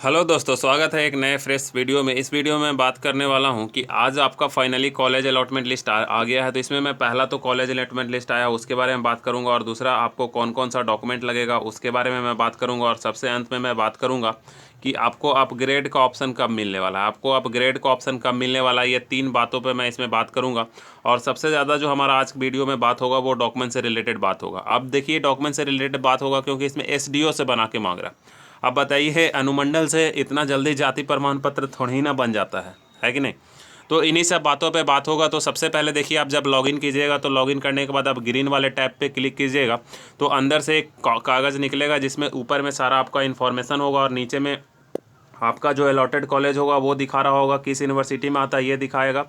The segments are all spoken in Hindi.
हेलो दोस्तों, स्वागत है एक नए फ्रेश वीडियो में। इस वीडियो में बात करने वाला हूं कि आज आपका फाइनली कॉलेज अलॉटमेंट लिस्ट आ गया है। तो इसमें मैं पहला तो कॉलेज अलॉटमेंट लिस्ट आया उसके बारे में बात करूंगा, और दूसरा आपको कौन कौन सा डॉक्यूमेंट लगेगा उसके बारे में मैं बात करूंगा, और सबसे अंत में मैं बात करूंगा कि आपको अपग्रेड का ऑप्शन कब मिलने वाला है। आपको अपग्रेड का ऑप्शन कब मिलने वाला है, ये 3 बातों पर मैं इसमें बात करूँगा। और सबसे ज़्यादा जो हमारा आज वीडियो में बात होगा वो डॉक्यूमेंट से रिलेटेड बात होगा। अब देखिए, डॉक्यूमेंट से रिलेटेड बात होगा क्योंकि इसमें SDO से बना के मांग रहा है। अब बताइए, अनुमंडल से इतना जल्दी जाति प्रमाण पत्र थोड़ी ही ना बन जाता है कि नहीं। तो इन्हीं सब बातों पे बात होगा। तो सबसे पहले देखिए, आप जब लॉगिन कीजिएगा तो लॉगिन करने के बाद आप ग्रीन वाले टैब पे क्लिक कीजिएगा तो अंदर से एक कागज़ निकलेगा जिसमें ऊपर में सारा आपका इन्फॉर्मेशन होगा, और नीचे में आपका जो अलॉटेड कॉलेज होगा वो दिखा रहा होगा, किस यूनिवर्सिटी में आता है ये दिखाएगा,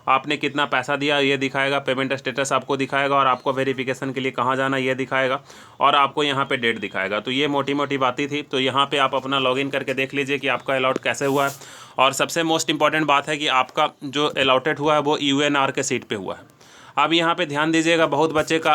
आपने कितना पैसा दिया ये दिखाएगा, पेमेंट स्टेटस आपको दिखाएगा, और आपको वेरिफिकेशन के लिए कहाँ जाना ये दिखाएगा, और आपको यहाँ पे डेट दिखाएगा। तो ये मोटी मोटी बातें थी। तो यहाँ पे आप अपना लॉगिन करके देख लीजिए कि आपका अलॉट कैसे हुआ है। और सबसे मोस्ट इंपॉर्टेंट बात है कि आपका जो अलॉटेड हुआ है वो UNR के सीट पर हुआ है। अब यहाँ पे ध्यान दीजिएगा, बहुत बच्चे का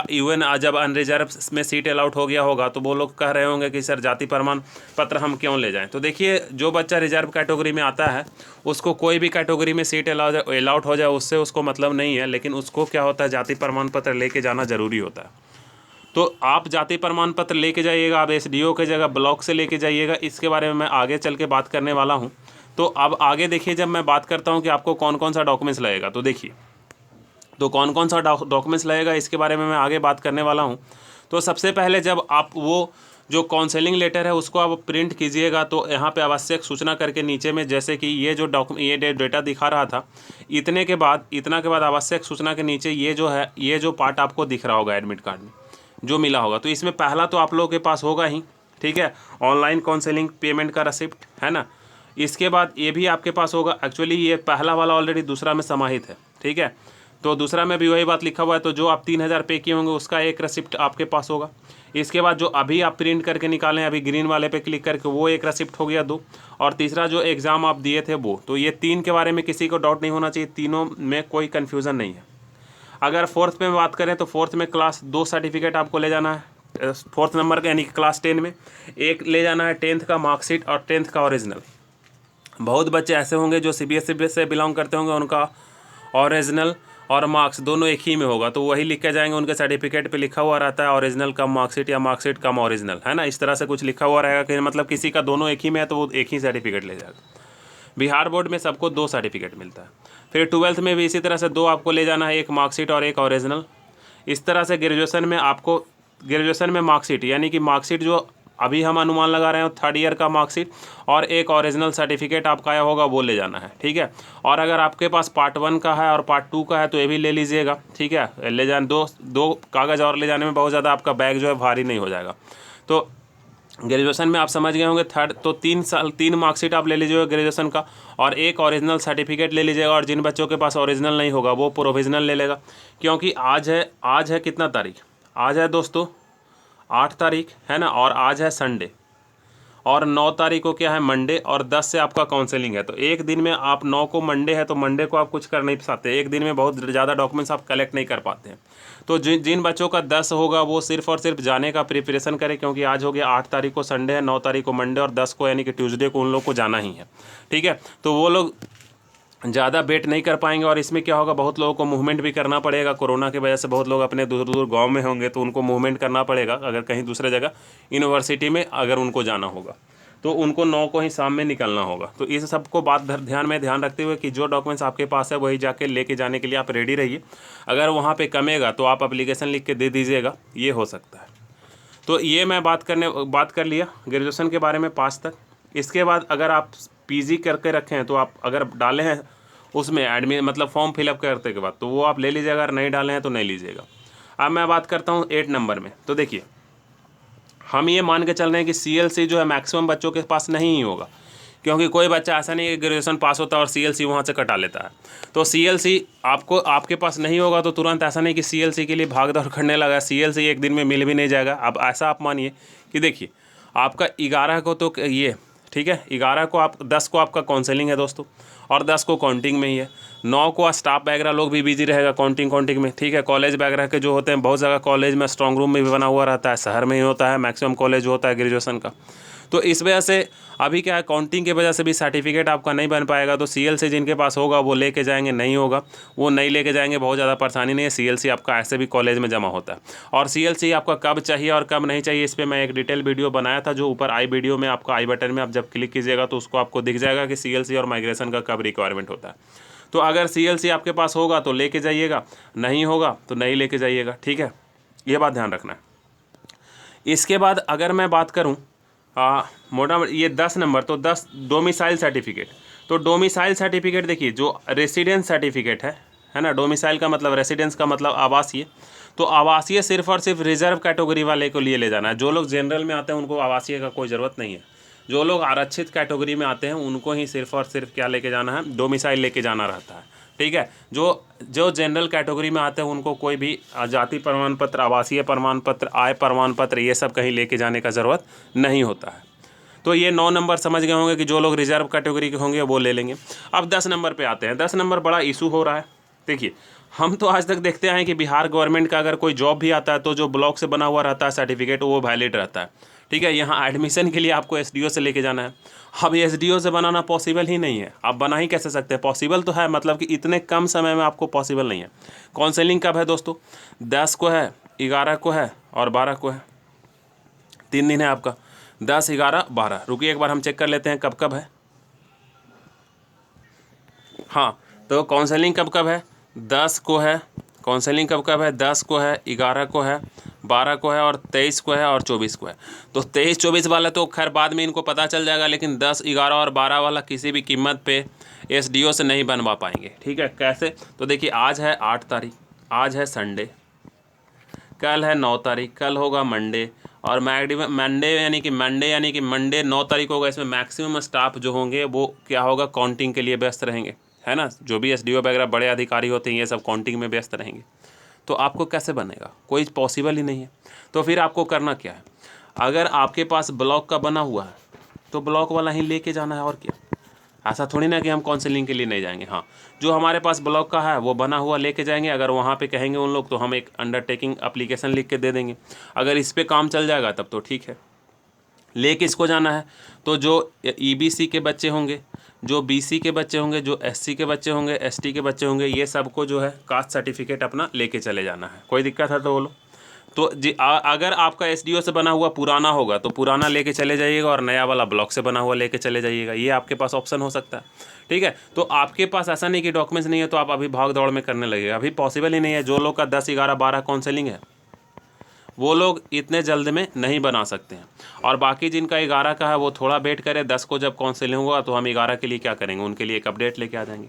जब अनरिजर्व में सीट अलाउट हो गया होगा तो वो लोग कह रहे होंगे कि सर जाति प्रमाण पत्र हम क्यों ले जाएं। तो देखिए, जो बच्चा रिजर्व कैटेगरी में आता है उसको कोई भी कैटेगरी में सीट अलाउट हो जाए उससे उसको मतलब नहीं है, लेकिन उसको क्या होता है, जाति प्रमाण पत्र लेके जाना ज़रूरी होता है। तो आप जाति प्रमाण पत्र लेके जाइएगा, आप SDO के जगह ब्लॉक से लेके जाइएगा। इसके बारे में मैं आगे चल के बात करने वाला हूँ। तो अब आगे देखिए, जब मैं बात करता हूँ कि आपको कौन कौन सा डॉक्यूमेंट्स लगेगा, तो देखिए, तो कौन कौन सा डॉक्यूमेंट्स लगेगा इसके बारे में मैं आगे बात करने वाला हूँ। तो सबसे पहले जब आप वो जो काउंसलिंग लेटर है उसको आप प्रिंट कीजिएगा तो यहाँ पे आवश्यक सूचना करके नीचे में, जैसे कि ये जो डेटा दिखा रहा था, इतना के बाद आवश्यक सूचना के नीचे ये जो है, ये जो पार्ट आपको दिख रहा होगा एडमिट कार्ड में जो मिला होगा। तो इसमें पहला तो आप लोगों के पास होगा ही, ठीक है, ऑनलाइन काउंसलिंग पेमेंट का रिसिप्ट है ना। इसके बाद ये भी आपके पास होगा। एक्चुअली ये पहला वाला ऑलरेडी दूसरा में समाहित है, ठीक है। तो दूसरा में भी वही बात लिखा हुआ है। तो जो आप 3,000 पे किए होंगे उसका एक रिसिप्ट आपके पास होगा। इसके बाद जो अभी आप प्रिंट करके निकालें, अभी ग्रीन वाले पे क्लिक करके, वो एक रिसिप्ट हो गया 2। और तीसरा जो एग्ज़ाम आप दिए थे वो। तो ये 3 के बारे में किसी को डाउट नहीं होना चाहिए, तीनों में कोई कन्फ्यूज़न नहीं है। अगर फोर्थ में बात करें तो फोर्थ में क्लास 2 सर्टिफिकेट आपको ले जाना है, फोर्थ नंबर का, यानी कि क्लास 10 में एक ले जाना है 10th का मार्कशीट और 10th का ओरिजिनल। बहुत बच्चे ऐसे होंगे जो CBSE से बिलोंग करते होंगे, उनका ओरिजिनल और मार्क्स दोनों एक ही में होगा, तो वही लिख के जाएंगे। उनके सर्टिफिकेट पे लिखा हुआ रहता है ओरिजिनल कम मार्कशीट या मार्कशीट कम ओरिजिनल, है ना। इस तरह से कुछ लिखा हुआ रहेगा कि मतलब किसी का दोनों एक ही में है तो वो एक ही सर्टिफिकेट ले जाएगा। बिहार बोर्ड में सबको 2 सर्टिफिकेट मिलता है। फिर 12th में भी इसी तरह से 2 आपको ले जाना है, एक मार्कशीट और एक ओरिजिनल। इस तरह से ग्रेजुएशन में मार्कशीट, यानी कि मार्कशीट जो अभी हम अनुमान लगा रहे हैं 3rd ईयर का मार्कशीट, और एक ओरिजिनल सर्टिफिकेट आपका आया होगा वो ले जाना है, ठीक है। और अगर आपके पास पार्ट 1 का है और पार्ट 2 का है तो ये भी ले लीजिएगा, ठीक है। ले जाने दो कागज़ और ले जाने में बहुत ज़्यादा आपका बैग जो है भारी नहीं हो जाएगा। तो ग्रेजुएशन में आप समझ गए होंगे थर्ड, तो 3 मार्कशीट आप ले लीजिएगा ग्रेजुएशन का, और एक ओरिजिनल सर्टिफिकेट ले लीजिएगा। और जिन बच्चों के पास ओरिजिनल नहीं होगा वो प्रोविजनल ले लेगा, क्योंकि आज है कितना तारीख, आज है दोस्तों 8 तारीख, है ना। और आज है संडे, और 9 तारीख को क्या है, मंडे, और 10 से आपका काउंसलिंग है। तो एक दिन में आप 9 को मंडे है तो मंडे को आप कुछ कर नहीं पाते, एक दिन में बहुत ज़्यादा डॉक्यूमेंट्स आप कलेक्ट नहीं कर पाते हैं। तो जिन बच्चों का 10 होगा वो सिर्फ और सिर्फ जाने का प्रिपरेशन करें, क्योंकि आज हो गया 8 तारीख को संडे है, 9 तारीख को मंडे, और 10 को यानी कि ट्यूसडे को उन लोग को जाना ही है, ठीक है। तो वो लोग ज़्यादा वेट नहीं कर पाएंगे। और इसमें क्या होगा, बहुत लोगों को मूवमेंट भी करना पड़ेगा। कोरोना की वजह से बहुत लोग अपने दूर दूर गांव में होंगे तो उनको मूवमेंट करना पड़ेगा, अगर कहीं दूसरे जगह यूनिवर्सिटी में अगर उनको जाना होगा तो उनको 9 को ही शाम में निकलना होगा। तो इस सबको बात ध्यान रखते हुए कि जो डॉक्यूमेंट्स आपके पास है वही जाके लेके जाने के लिए आप रेडी रहिए। अगर वहाँ पे कमेगा तो आप एप्लीकेशन लिख के दे दीजिएगा, ये हो सकता है। तो ये मैं बात कर लिया ग्रेजुएशन के बारे में 5 तक। इसके बाद अगर आप PG करके रखें हैं तो आप अगर डाले हैं उसमें एडमिट मतलब फॉर्म फिलअप करते के बाद तो वो आप ले लीजिएगा, अगर नहीं डाले हैं तो नहीं लीजिएगा। अब मैं बात करता हूँ 8 नंबर में। तो देखिए, हम ये मान के चल रहे हैं कि CLC जो है मैक्सिमम बच्चों के पास नहीं ही होगा, क्योंकि कोई बच्चा ऐसा नहीं है कि ग्रेजुएशन पास होता है और CLC वहाँ से कटा लेता है। तो CLC आपके पास नहीं होगा तो तुरंत ऐसा नहीं कि CLC के लिए भाग दौड़ करने लगा, CLC एक दिन में मिल भी नहीं जाएगा। अब ऐसा आप मानिए कि देखिए, आपका 11 को तो ये ठीक है, 10 को आपका काउंसलिंग है दोस्तों, और 10 को काउंटिंग में ही है। 9 को स्टाफ वगैरह लोग भी बिजी रहेगा काउंटिंग में, ठीक है। कॉलेज वगैरह के जो होते हैं, बहुत जगह कॉलेज में स्ट्रॉन्ग रूम में भी बना हुआ रहता है, शहर में ही होता है मैक्सिमम कॉलेज होता है ग्रेजुएशन का। तो इस वजह से अभी क्या है, काउंटिंग की वजह से भी सर्टिफिकेट आपका नहीं बन पाएगा। तो सीएलसी जिनके पास होगा वो लेके जाएंगे, नहीं होगा वो नहीं लेके जाएंगे, बहुत ज़्यादा परेशानी नहीं है। सीएलसी आपका ऐसे भी कॉलेज में जमा होता है। और सीएलसी आपका कब चाहिए और कब नहीं चाहिए, इस पर मैं एक डिटेल वीडियो बनाया था, जो ऊपर आई वीडियो में आपका आई बटन में आप जब क्लिक कीजिएगा तो उसको आपको दिख जाएगा कि सीएलसी और माइग्रेशन का कब रिक्वायरमेंट होता है। तो अगर सीएलसी आपके पास होगा तो लेके जाइएगा, नहीं होगा तो नहीं लेके जाइएगा, ठीक है, ये बात ध्यान रखना है। इसके बाद अगर मैं बात करूँ मोटा ये 10 नंबर, तो 10 डोमिसाइल सर्टिफिकेट। तो डोमिसाइल सर्टिफिकेट देखिए, जो रेसिडेंस सर्टिफिकेट है ना, डोमिसाइल का मतलब रेसिडेंस का मतलब आवासीय। तो आवासीय सिर्फ और सिर्फ रिजर्व कैटेगरी वाले को लिए ले जाना है। जो लोग जनरल में आते हैं उनको आवासीय का कोई ज़रूरत नहीं है। जो लोग आरक्षित कैटेगरी में आते हैं उनको ही सिर्फ और सिर्फ क्या लेके जाना है, डोमिसाइल लेके जाना रहता है, ठीक है। जो जनरल कैटेगरी में आते हैं उनको कोई भी जाति प्रमाण पत्र, आवासीय प्रमाण पत्र, आय प्रमाण पत्र, ये सब कहीं लेके जाने का ज़रूरत नहीं होता है। तो ये 9 नंबर समझ गए होंगे कि जो लोग रिजर्व कैटेगरी के होंगे वो ले लेंगे। अब 10 नंबर पे आते हैं। 10 नंबर बड़ा इशू हो रहा है। देखिए, हम तो आज तक देखते हैं कि बिहार गवर्नमेंट का अगर कोई जॉब भी आता है तो जो ब्लॉक से बना हुआ रहता है सर्टिफिकेट वो वैलिड रहता है, ठीक है। यहाँ एडमिशन के लिए आपको एसडीओ से लेके जाना है। अब एसडीओ से बनाना पॉसिबल ही नहीं है। आप बना ही कैसे सकते हैं, पॉसिबल तो है, मतलब कि इतने कम समय में आपको पॉसिबल नहीं है। काउंसलिंग कब है दोस्तों, 10 को है, 11 को है और 12 को है। 3 दिन है आपका, 10, 11, 12। रुकिए एक बार हम चेक कर लेते हैं कब कब है। हाँ, तो काउंसलिंग कब कब है, 10 को है। काउंसलिंग कब कब है, 10 को है, 11 को है, 12 को है और 23 को है और 24 को है। तो 23, 24 वाला तो खैर बाद में इनको पता चल जाएगा, लेकिन 10, 11 और 12 वाला किसी भी कीमत पे एसडीओ से नहीं बनवा पाएंगे, ठीक है। कैसे, तो देखिए आज है 8 तारीख, आज है संडे, कल है 9 तारीख, कल होगा मंडे, और मंडे यानी कि मंडे 9 तारीख होगा। इसमें मैक्सिमम स्टाफ जो होंगे वो क्या होगा, काउंटिंग के लिए व्यस्त रहेंगे, है ना। जो भी एसडीओ वगैरह बड़े अधिकारी होते हैं ये सब काउंटिंग में व्यस्त रहेंगे। तो आपको कैसे बनेगा, कोई पॉसिबल ही नहीं है। तो फिर आपको करना क्या है, अगर आपके पास ब्लॉक का बना हुआ है तो ब्लॉक वाला ही लेके जाना है, और क्या। ऐसा थोड़ी ना कि हम काउंसलिंग के लिए नहीं जाएंगे। हाँ, जो हमारे पास ब्लॉक का है वो बना हुआ लेके जाएंगे। अगर वहाँ पे कहेंगे उन लोग तो हम एक अंडरटेकिंग एप्लीकेशन लिख के दे देंगे। अगर इस पे काम चल जाएगा तब तो ठीक है। ले किसको जाना है, तो जो ईबीसी के बच्चे होंगे, जो बीसी के बच्चे होंगे, जो एससी के बच्चे होंगे, एसटी के बच्चे होंगे, ये सबको जो है कास्ट सर्टिफिकेट अपना लेके चले जाना है। कोई दिक्कत है तो बोलो। तो अगर आपका एसडीओ से बना हुआ पुराना होगा तो पुराना लेके चले जाइएगा, और नया वाला ब्लॉक से बना हुआ लेके चले जाइएगा। ये आपके पास ऑप्शन हो सकता है, ठीक है। तो आपके पास ऐसा नहीं कि डॉक्यूमेंट्स नहीं है तो आप अभी भाग दौड़ में करने लगेगा, अभी पॉसिबल ही नहीं है। जो लोग का 10, 11, 12 काउंसलिंग है वो लोग इतने जल्द में नहीं बना सकते हैं। और बाकी जिनका 11 का है वो थोड़ा वेट करें, 10 को जब काउंसलिंग होगा तो हम 11 के लिए क्या करेंगे, उनके लिए एक अपडेट लेके आ जाएंगे।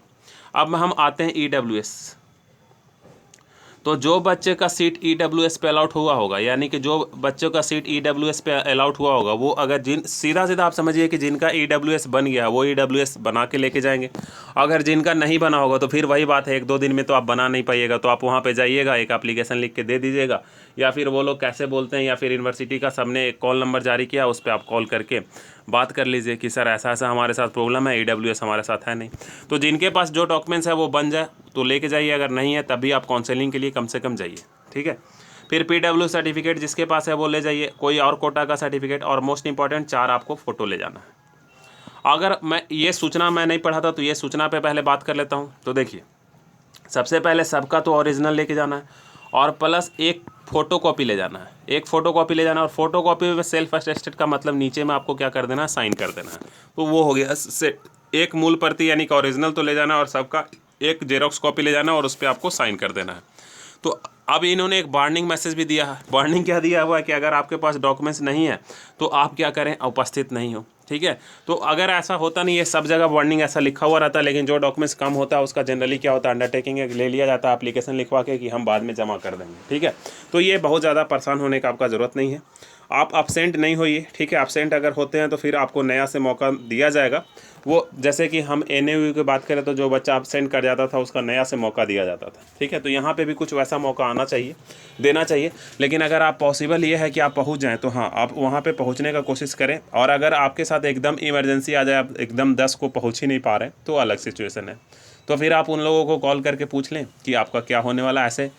अब हम आते हैं ईडब्ल्यूएस। तो जो बच्चे का सीट ईडब्ल्यूएस पे अलॉट हुआ होगा, यानी कि जो बच्चों का सीट ईडब्ल्यूएस पे अलॉट हुआ होगा, वो अगर सीधा आप समझिए कि जिनका ईडब्ल्यूएस बन गया वो ईडब्ल्यूएस बना के लेके जाएंगे। अगर जिनका नहीं बना होगा तो फिर वही बात है, 1-2 दिन में तो आप बना नहीं पाइएगा। तो आप वहाँ पे जाइएगा, एक एप्लीकेशन लिख के दे दीजिएगा, या फिर वो लोग कैसे बोलते हैं, या फिर यूनिवर्सिटी का सबने एक कॉल नंबर जारी किया, उस पर आप कॉल करके बात कर लीजिए कि सर ऐसा ऐसा हमारे साथ प्रॉब्लम है, ईडब्ल्यूएस हमारे साथ है नहीं। तो जिनके पास जो डॉक्यूमेंट्स है वो बन जाए तो लेके जाइए, अगर नहीं है तभी आप काउंसलिंग के लिए कम से कम जाइए, ठीक है। फिर पीडब्ल्यू सर्टिफिकेट जिसके पास है वो ले जाइए, कोई और कोटा का सर्टिफिकेट, और मोस्ट इंपॉर्टेंट 4 आपको फ़ोटो ले जाना है। अगर ये सूचना मैं नहीं पढ़ा था तो ये सूचना पे पहले बात कर लेता हूँ। तो देखिए, सबसे पहले सबका तो ओरिजिनल लेके जाना है, और प्लस एक फ़ोटो कॉपी ले जाना है। एक फ़ोटो कॉपी ले जाना है, और फोटो कॉपी में सेल्फ अटेस्टेड का मतलब नीचे में आपको क्या कर देना है, साइन कर देना है। तो वो हो गया सेट। एक मूल प्रति यानी कि ओरिजिनल तो ले जाना है, और सबका एक जेरोक्स कॉपी ले जाना है और उस पर आपको साइन कर देना है। तो अब इन्होंने एक वार्निंग मैसेज भी दिया है। वार्निंग क्या दिया हुआ है कि अगर आपके पास डॉक्यूमेंट्स नहीं है तो आप क्या करें, उपस्थित नहीं हो, ठीक है। तो अगर ऐसा होता नहीं है, सब जगह वार्निंग ऐसा लिखा हुआ रहता है, लेकिन जो डॉक्यूमेंट्स कम होता है उसका जनरली क्या होता है, अंडरटेकिंग ले लिया जाता है एप्लीकेशन लिखवा के कि हम बाद में जमा कर देंगे, ठीक है। तो ये बहुत ज़्यादा परेशान होने का आपका ज़रूरत नहीं है। आप एब्सेंट नहीं होइए, ठीक है। एब्सेंट अगर होते हैं तो फिर आपको नया से मौका दिया जाएगा। वो जैसे कि हम एनएयू की बात करें तो जो बच्चा एब्सेंट कर जाता था उसका नया से मौका दिया जाता था, ठीक है। तो यहाँ पे भी कुछ वैसा मौका आना चाहिए, देना चाहिए। लेकिन अगर आप पॉसिबल ये है कि आप पहुँच जाएँ तो हाँ, आप वहाँ पे पहुँचने का कोशिश करें। और अगर आपके साथ एकदम इमरजेंसी आ जाए, आप एकदम 10 को पहुँच ही नहीं पा रहे, तो अलग सिचुएशन है। तो फिर आप उन लोगों को कॉल करके पूछ लें कि आपका क्या होने वाला है। ऐसे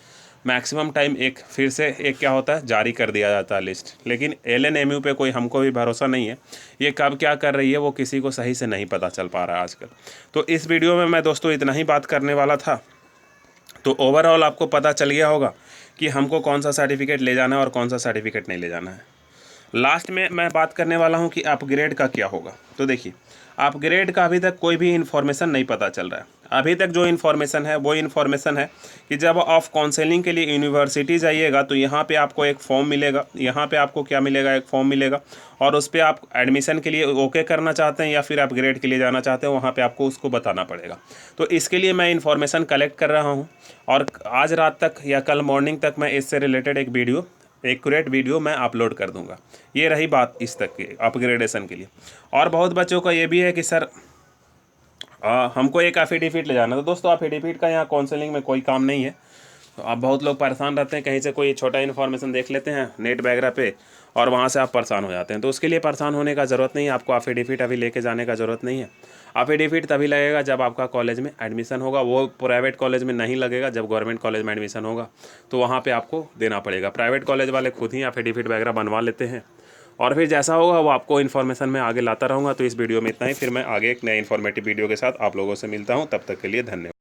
मैक्सिमम टाइम एक फिर से एक क्या होता है, जारी कर दिया जाता है लिस्ट। लेकिन LNMU पे कोई हमको भी भरोसा नहीं है, ये कब क्या कर रही है वो किसी को सही से नहीं पता चल पा रहा है आजकल। तो इस वीडियो में मैं दोस्तों इतना ही बात करने वाला था। तो ओवरऑल आपको पता चल गया होगा कि हमको कौन सा सर्टिफिकेट ले जाना है और कौन सा सर्टिफिकेट नहीं ले जाना है। लास्ट में मैं बात करने वाला हूं कि अपग्रेड का क्या होगा। तो देखिए, अपग्रेड का अभी तक कोई भी इन्फॉर्मेशन नहीं पता चल रहा है। अभी तक जो इन्फॉर्मेशन है वो इन्फॉर्मेशन है कि जब ऑफ काउंसलिंग के लिए यूनिवर्सिटी जाइएगा तो यहाँ पे आपको एक फॉर्म मिलेगा। यहाँ पे आपको क्या मिलेगा, एक फॉर्म मिलेगा, और उस पर आप एडमिशन के लिए ओके करना चाहते हैं या फिर अपग्रेड के लिए जाना चाहते हैं, वहाँ पर आपको उसको बताना पड़ेगा। तो इसके लिए मैं इन्फॉर्मेशन कलेक्ट कर रहा हूँ और आज रात तक या कल मॉर्निंग तक मैं इससे रिलेटेड एक वीडियो, एक्यूरेट वीडियो मैं अपलोड कर दूंगा। ये रही बात इस तक की अपग्रेडेशन के लिए। और बहुत बच्चों का ये भी है कि सर हमको एक एफिडेविट ले जाना। तो दोस्तों एफिडेविट का यहाँ काउंसलिंग में कोई काम नहीं है। तो आप बहुत लोग परेशान रहते हैं, कहीं से कोई छोटा इन्फॉर्मेशन देख लेते हैं नेट वगैरह पे और वहाँ से आप परेशान हो जाते हैं। तो उसके लिए परेशान होने का ज़रूरत नहीं है, आपको एफिडेविट अभी लेके जाने का ज़रूरत नहीं है। एफिडेविट तभी लगेगा जब आपका कॉलेज में एडमिशन होगा। वो प्राइवेट कॉलेज में नहीं लगेगा, जब गवर्नमेंट कॉलेज में एडमिशन होगा तो वहाँ पे आपको देना पड़ेगा। प्राइवेट कॉलेज वाले खुद ही एफिडेविट वगैरह बनवा लेते हैं और फिर जैसा होगा वो आपको इन्फॉर्मेशन मैं आगे लाता रहूँगा। तो इस वीडियो में इतना ही, फिर मैं आगे एक नए इन्फॉर्मेटिव वीडियो के साथ आप लोगों से मिलता हूँ। तब तक के लिए धन्यवाद।